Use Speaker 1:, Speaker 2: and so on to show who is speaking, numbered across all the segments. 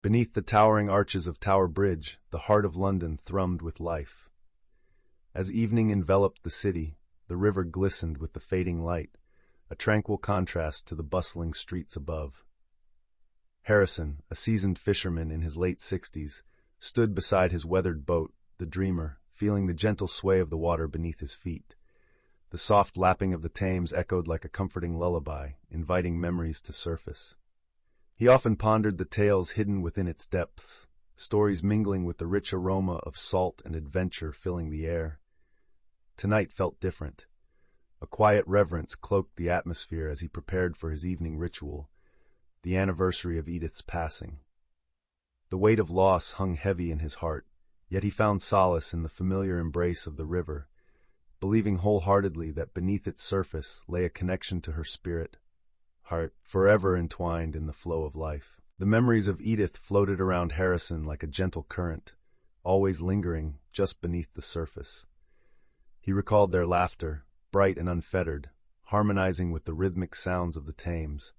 Speaker 1: Beneath the towering arches of Tower Bridge, the heart of London thrummed with life. As evening enveloped the city, the river glistened with the fading light, a tranquil contrast to the bustling streets above. Harrison, a seasoned fisherman in his late 60s, stood beside his weathered boat, the Dreamer, feeling the gentle sway of the water beneath his feet. The soft lapping of the Thames echoed like a comforting lullaby, inviting memories to surface. He often pondered the tales hidden within its depths, stories mingling with the rich aroma of salt and adventure filling the air. Tonight felt different. A quiet reverence cloaked the atmosphere as he prepared for his evening ritual, the anniversary of Edith's passing. The weight of loss hung heavy in his heart, yet he found solace in the familiar embrace of the river, believing wholeheartedly that beneath its surface lay a connection to her spirit, heart forever entwined in the flow of life. The memories of Edith floated around Harrison like a gentle current, always lingering just beneath the surface. He recalled their laughter, bright and unfettered, harmonizing with the rhythmic sounds of the Thames.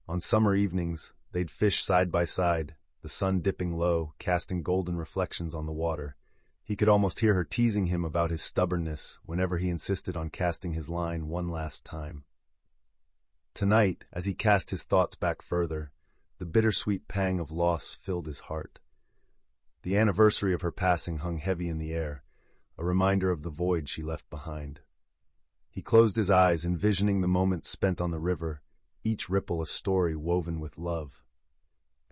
Speaker 1: On summer evenings, they'd fish side by side, the sun dipping low, casting golden reflections on the water. He could almost hear her teasing him about his stubbornness whenever he insisted on casting his line one last time. Tonight, as he cast his thoughts back further, the bittersweet pang of loss filled his heart. The anniversary of her passing hung heavy in the air, a reminder of the void she left behind. He closed his eyes, envisioning the moments spent on the river, each ripple a story woven with love.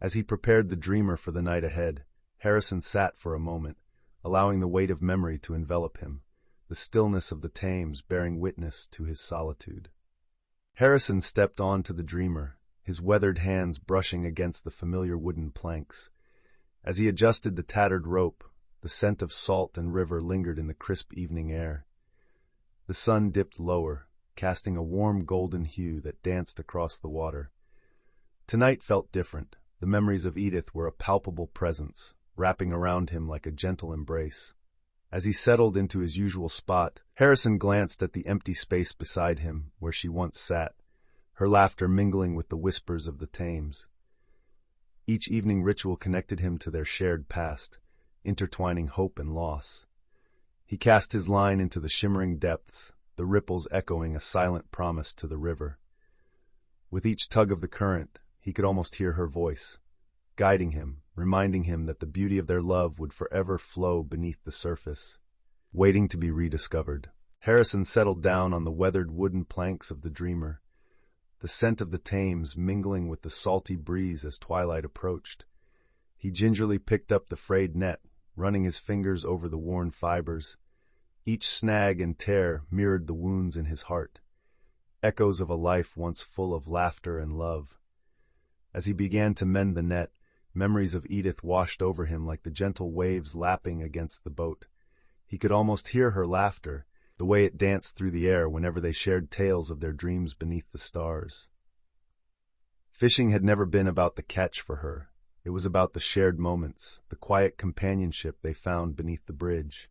Speaker 1: As he prepared the Dreamer for the night ahead, Harrison sat for a moment, allowing the weight of memory to envelop him, the stillness of the Thames bearing witness to his solitude. Harrison stepped on to the Dreamer, his weathered hands brushing against the familiar wooden planks. As he adjusted the tattered rope, the scent of salt and river lingered in the crisp evening air. The sun dipped lower, casting a warm golden hue that danced across the water. Tonight felt different. The memories of Edith were a palpable presence, wrapping around him like a gentle embrace. As he settled into his usual spot, Harrison glanced at the empty space beside him where she once sat, her laughter mingling with the whispers of the Thames. Each evening ritual connected him to their shared past, intertwining hope and loss. He cast his line into the shimmering depths, the ripples echoing a silent promise to the river. With each tug of the current, he could almost hear her voice, guiding him, reminding him that the beauty of their love would forever flow beneath the surface, waiting to be rediscovered. Harrison settled down on the weathered wooden planks of the Dreamer, the scent of the Thames mingling with the salty breeze as twilight approached. He gingerly picked up the frayed net, running his fingers over the worn fibers. Each snag and tear mirrored the wounds in his heart, echoes of a life once full of laughter and love. As he began to mend the net, memories of Edith washed over him like the gentle waves lapping against the boat. He could almost hear her laughter, the way it danced through the air whenever they shared tales of their dreams beneath the stars. Fishing had never been about the catch for her. It was about the shared moments, the quiet companionship they found beneath the bridge.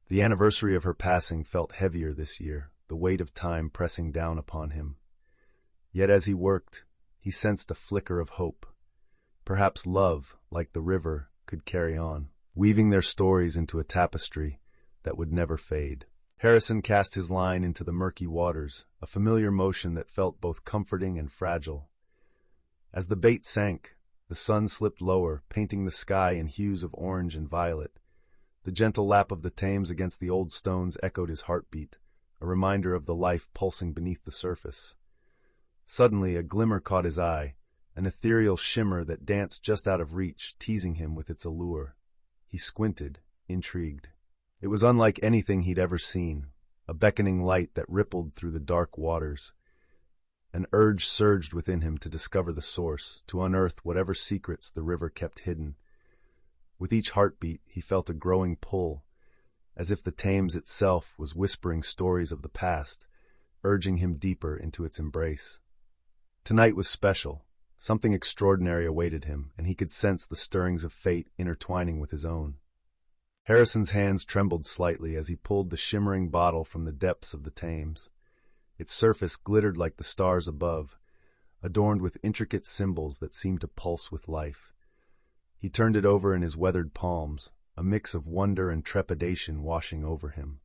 Speaker 1: The anniversary of her passing felt heavier this year, the weight of time pressing down upon him. Yet as he worked, he sensed a flicker of hope. Perhaps love, like the river, could carry on, weaving their stories into a tapestry that would never fade. Harrison cast his line into the murky waters, a familiar motion that felt both comforting and fragile. As the bait sank, the sun slipped lower, painting the sky in hues of orange and violet. The gentle lap of the Thames against the old stones echoed his heartbeat, a reminder of the life pulsing beneath the surface. Suddenly, a glimmer caught his eye, an ethereal shimmer that danced just out of reach, teasing him with its allure. He squinted, intrigued. It was unlike anything he'd ever seen, a beckoning light that rippled through the dark waters. An urge surged within him to discover the source, to unearth whatever secrets the river kept hidden. With each heartbeat, he felt a growing pull, as if the Thames itself was whispering stories of the past, urging him deeper into its embrace. Tonight was special. Something extraordinary awaited him, and he could sense the stirrings of fate intertwining with his own. Harrison's hands trembled slightly as he pulled the shimmering bottle from the depths of the Thames. Its surface glittered like the stars above, adorned with intricate symbols that seemed to pulse with life. He turned it over in his weathered palms, a mix of wonder and trepidation washing over him.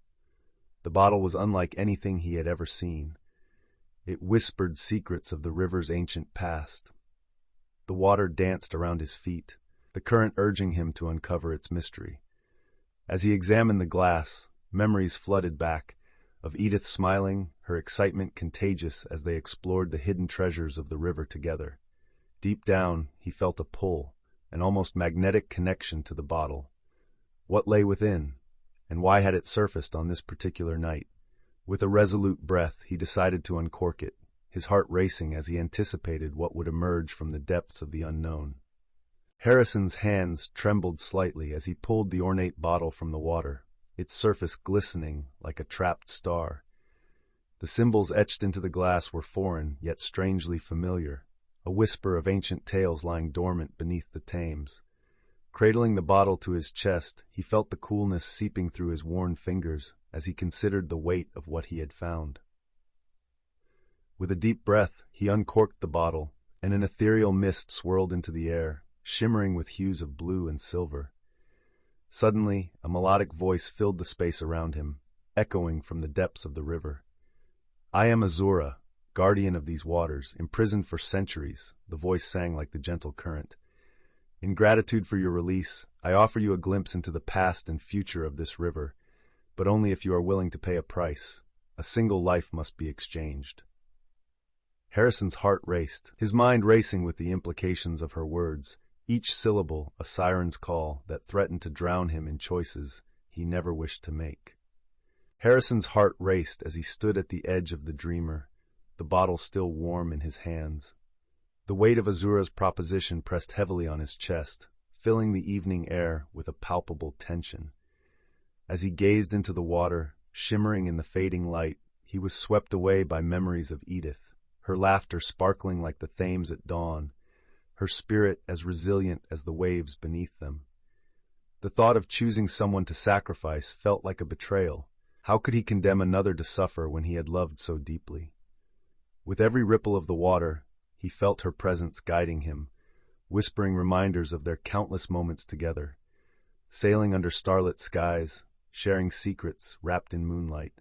Speaker 1: The bottle was unlike anything he had ever seen. It whispered secrets of the river's ancient past. The water danced around his feet, the current urging him to uncover its mystery. As he examined the glass, memories flooded back, of Edith smiling, her excitement contagious as they explored the hidden treasures of the river together. Deep down, he felt a pull, an almost magnetic connection to the bottle. What lay within, and why had it surfaced on this particular night? With a resolute breath, he decided to uncork it, his heart racing as he anticipated what would emerge from the depths of the unknown. Harrison's hands trembled slightly as he pulled the ornate bottle from the water, its surface glistening like a trapped star. The symbols etched into the glass were foreign, yet strangely familiar, a whisper of ancient tales lying dormant beneath the Thames. Cradling the bottle to his chest, he felt the coolness seeping through his worn fingers as he considered the weight of what he had found. With a deep breath, he uncorked the bottle, and an ethereal mist swirled into the air, shimmering with hues of blue and silver. Suddenly, a melodic voice filled the space around him, echoing from the depths of the river. "I am Azura, guardian of these waters, imprisoned for centuries," the voice sang like the gentle current. "In gratitude for your release, I offer you a glimpse into the past and future of this river, but only if you are willing to pay a price. A single life must be exchanged." Harrison's heart raced, his mind racing with the implications of her words, each syllable a siren's call that threatened to drown him in choices he never wished to make. Harrison's heart raced as he stood at the edge of the dreamer, the bottle still warm in his hands. The weight of Azura's proposition pressed heavily on his chest, filling the evening air with a palpable tension. As he gazed into the water, shimmering in the fading light, he was swept away by memories of Edith, her laughter sparkling like the Thames at dawn, her spirit as resilient as the waves beneath them. The thought of choosing someone to sacrifice felt like a betrayal. How could he condemn another to suffer when he had loved so deeply? With every ripple of the water, he felt her presence guiding him, whispering reminders of their countless moments together, sailing under starlit skies, sharing secrets wrapped in moonlight.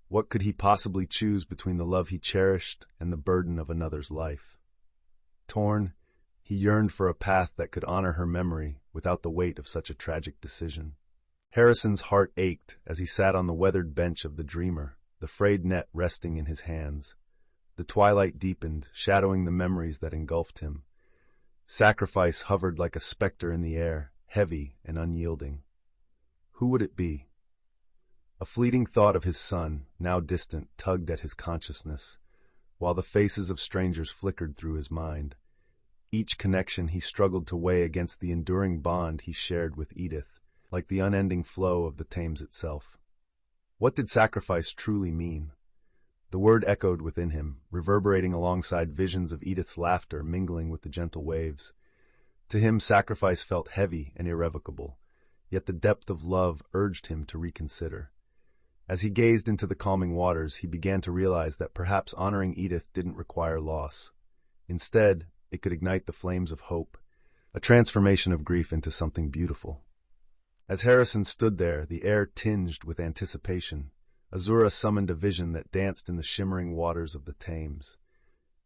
Speaker 1: What could he possibly choose between the love he cherished and the burden of another's life? Torn, he yearned for a path that could honor her memory without the weight of such a tragic decision. Harrison's heart ached as he sat on the weathered bench of the dreamer, the frayed net resting in his hands. The twilight deepened, shadowing the memories that engulfed him. Sacrifice hovered like a specter in the air, heavy and unyielding. Who would it be? A fleeting thought of his son, now distant, tugged at his consciousness, while the faces of strangers flickered through his mind. Each connection he struggled to weigh against the enduring bond he shared with Edith, like the unending flow of the Thames itself. What did sacrifice truly mean? The word echoed within him, reverberating alongside visions of Edith's laughter mingling with the gentle waves. To him, sacrifice felt heavy and irrevocable, yet the depth of love urged him to reconsider. As he gazed into the calming waters, he began to realize that perhaps honoring Edith didn't require loss. Instead, it could ignite the flames of hope, a transformation of grief into something beautiful. As Harrison stood there, the air tinged with anticipation, Azura summoned a vision that danced in the shimmering waters of the Thames.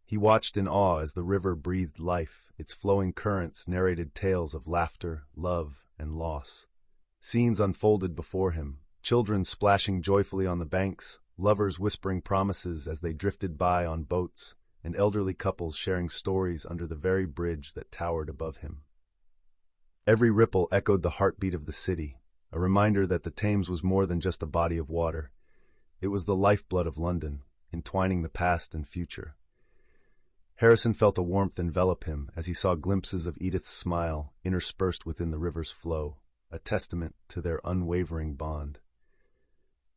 Speaker 1: He watched in awe as the river breathed life, its flowing currents narrated tales of laughter, love, and loss. Scenes unfolded before him, children splashing joyfully on the banks, lovers whispering promises as they drifted by on boats, and elderly couples sharing stories under the very bridge that towered above him. Every ripple echoed the heartbeat of the city, a reminder that the Thames was more than just a body of water. It was the lifeblood of London, entwining the past and future. Harrison felt a warmth envelop him as he saw glimpses of Edith's smile interspersed within the river's flow, a testament to their unwavering bond.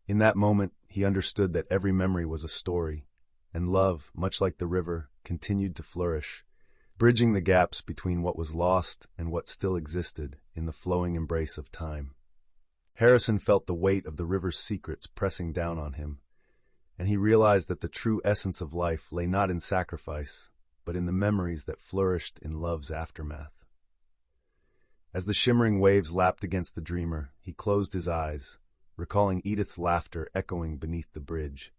Speaker 1: In that moment, he understood that every memory was a story, and love, much like the river, continued to flourish, bridging the gaps between what was lost and what still existed in the flowing embrace of time. Harrison felt the weight of the river's secrets pressing down on him, and he realized that the true essence of life lay not in sacrifice, but in the memories that flourished in love's aftermath. As the shimmering waves lapped against the dreamer, he closed his eyes, recalling Edith's laughter echoing beneath the bridge,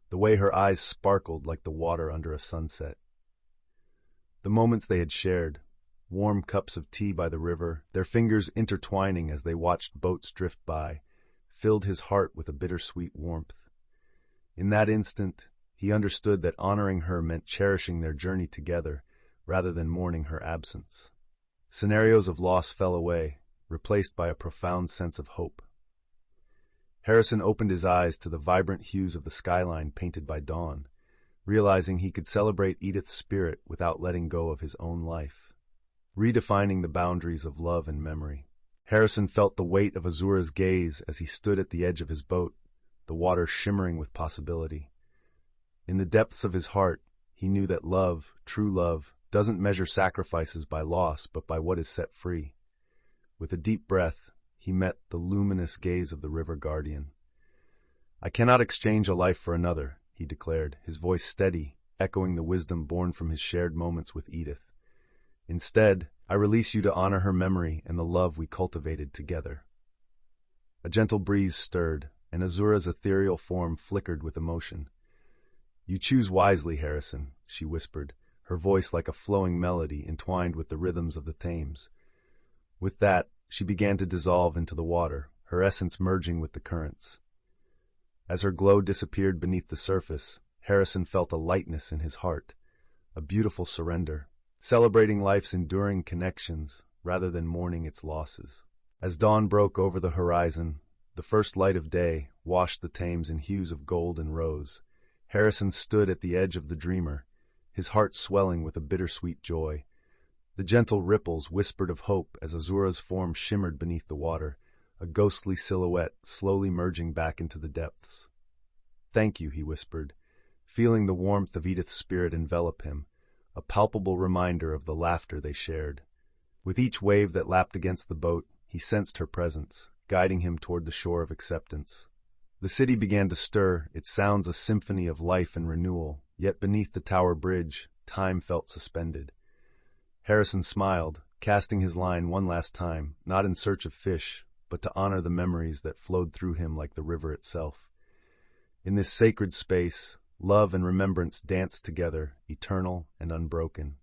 Speaker 1: the way her eyes sparkled like the water under a sunset. The moments they had shared, warm cups of tea by the river, their fingers intertwining as they watched boats drift by, filled his heart with a bittersweet warmth. In that instant, he understood that honoring her meant cherishing their journey together rather than mourning her absence. Scenarios of loss fell away, replaced by a profound sense of hope. Harrison opened his eyes to the vibrant hues of the skyline painted by dawn, realizing he could celebrate Edith's spirit without letting go of his own life. Redefining the boundaries of love and memory. Harrison felt the weight of Azura's gaze as he stood at the edge of his boat, the water shimmering with possibility. In the depths of his heart, he knew that love, true love, doesn't measure sacrifices by loss but by what is set free. With a deep breath, he met the luminous gaze of the river guardian. "I cannot exchange a life for another," he declared, his voice steady, echoing the wisdom born from his shared moments with Edith. "Instead, I release you to honor her memory and the love we cultivated together." A gentle breeze stirred, and Azura's ethereal form flickered with emotion. "You choose wisely, Harrison," she whispered, her voice like a flowing melody entwined with the rhythms of the Thames. With that, she began to dissolve into the water, her essence merging with the currents. As her glow disappeared beneath the surface, Harrison felt a lightness in his heart, a beautiful surrender, celebrating life's enduring connections rather than mourning its losses. As dawn broke over the horizon, the first light of day washed the Thames in hues of gold and rose. Harrison stood at the edge of the dreamer, his heart swelling with a bittersweet joy. The gentle ripples whispered of hope as Azura's form shimmered beneath the water, a ghostly silhouette slowly merging back into the depths. "Thank you," he whispered, feeling the warmth of Edith's spirit envelop him, a palpable reminder of the laughter they shared. With each wave that lapped against the boat, he sensed her presence, guiding him toward the shore of acceptance. The city began to stir, its sounds a symphony of life and renewal, yet beneath the Tower Bridge, time felt suspended. Harrison smiled, casting his line one last time, not in search of fish, but to honor the memories that flowed through him like the river itself. In this sacred space, love and remembrance danced together, eternal and unbroken.